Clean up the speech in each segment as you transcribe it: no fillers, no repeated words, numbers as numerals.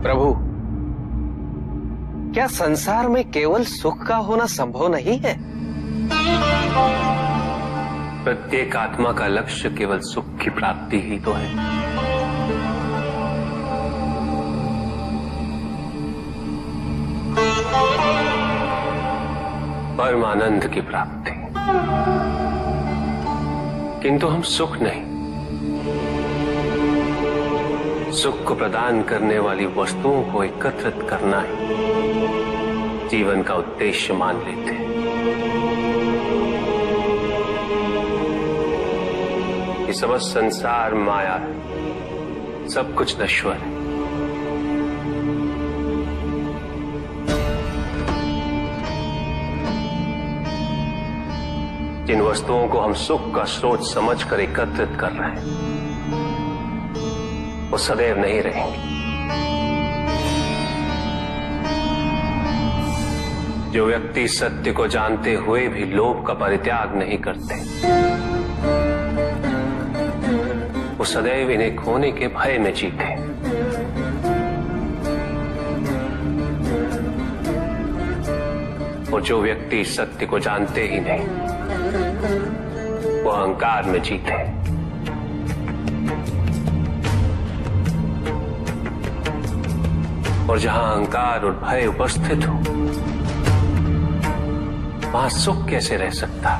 प्रभु, क्या संसार में केवल सुख का होना संभव नहीं है? प्रत्येक आत्मा का लक्ष्य केवल सुख की प्राप्ति ही तो है। परम आनंद की प्राप्ति। किंतु हम सुख नहीं, सुख को प्रदान करने वाली वस्तुओं को एकत्रित करना ही जीवन का उद्देश्य मान लेते हैं। ये समस्त संसार माया है, सब कुछ नश्वर है। जिन वस्तुओं को हम सुख का स्रोत समझकर एकत्रित कर रहे हैं वो सदैव नहीं रहेंगे। जो व्यक्ति सत्य को जानते हुए भी लोभ का परित्याग नहीं करते, वो सदैव इन्हें खोने के भय में जीते। और जो व्यक्ति सत्य को जानते ही नहीं, वो अहंकार में जीते। और जहां अहंकार और भय उपस्थित हो, वहां सुख कैसे रह सकता?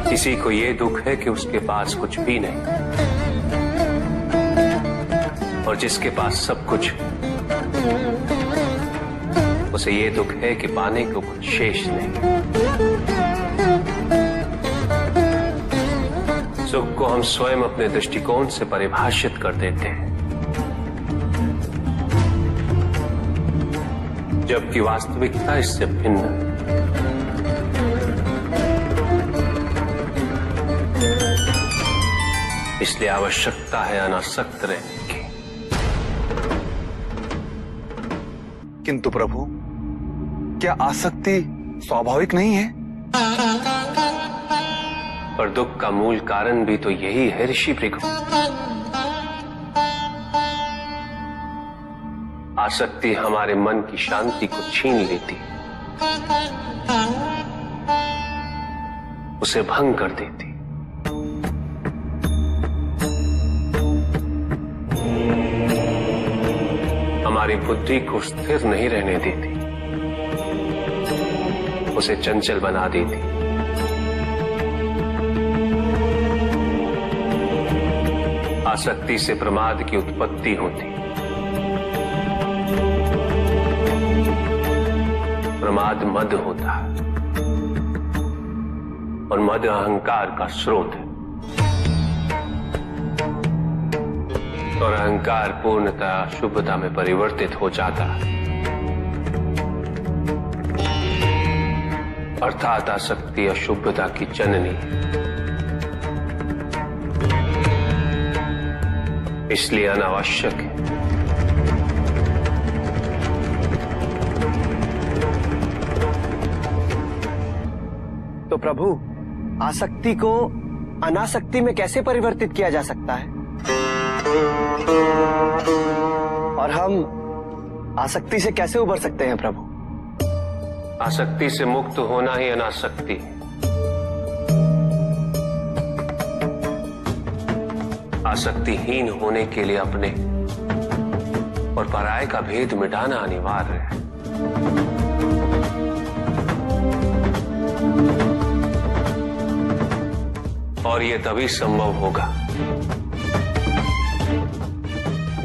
किसी को ये दुख है कि उसके पास कुछ भी नहीं, और जिसके पास सब कुछ, उसे ये दुख है कि पाने को कुछ शेष नहीं। सुख को हम स्वयं अपने दृष्टिकोण से परिभाषित कर देते हैं, जबकि वास्तविकता इससे भिन्न है। इसलिए आवश्यकता है अनासक्त रहने की। किंतु प्रभु, क्या आसक्ति स्वाभाविक नहीं है? पर दुख का मूल कारण भी तो यही है ऋषि भृगु। आसक्ति हमारे मन की शांति को छीन लेती, उसे भंग कर देती। हमारी बुद्धि को स्थिर नहीं रहने देती, उसे चंचल बना देती। आसक्ति से प्रमाद की उत्पत्ति होती, प्रमाद मद होता है, और मद अहंकार का स्रोत है। और अहंकार पूर्णतः शुभता में परिवर्तित हो जाता है, अर्थात आसक्ति अशुभता की जननी। इसलिए अनावश्यक है। तो प्रभु, आसक्ति को अनासक्ति में कैसे परिवर्तित किया जा सकता है? और हम आसक्ति से कैसे उबर सकते हैं प्रभु? आसक्ति से मुक्त होना ही अनासक्ति है। आसक्तिहीन होने के लिए अपने और पराये का भेद मिटाना अनिवार्य है। और यह तभी संभव होगा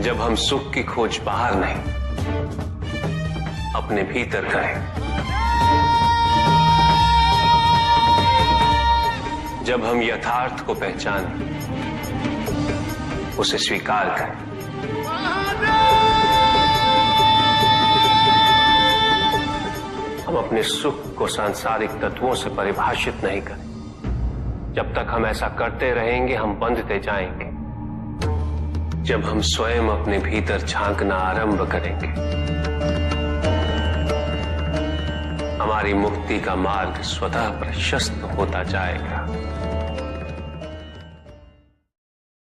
जब हम सुख की खोज बाहर नहीं, अपने भीतर करें। जब हम यथार्थ को पहचानें, उसे स्वीकार करें। हम अपने सुख को सांसारिक तत्वों से परिभाषित नहीं करें। जब तक हम ऐसा करते रहेंगे, हम बंधते जाएंगे। जब हम स्वयं अपने भीतर झांकना आरंभ करेंगे, हमारी मुक्ति का मार्ग स्वतः प्रशस्त होता जाएगा।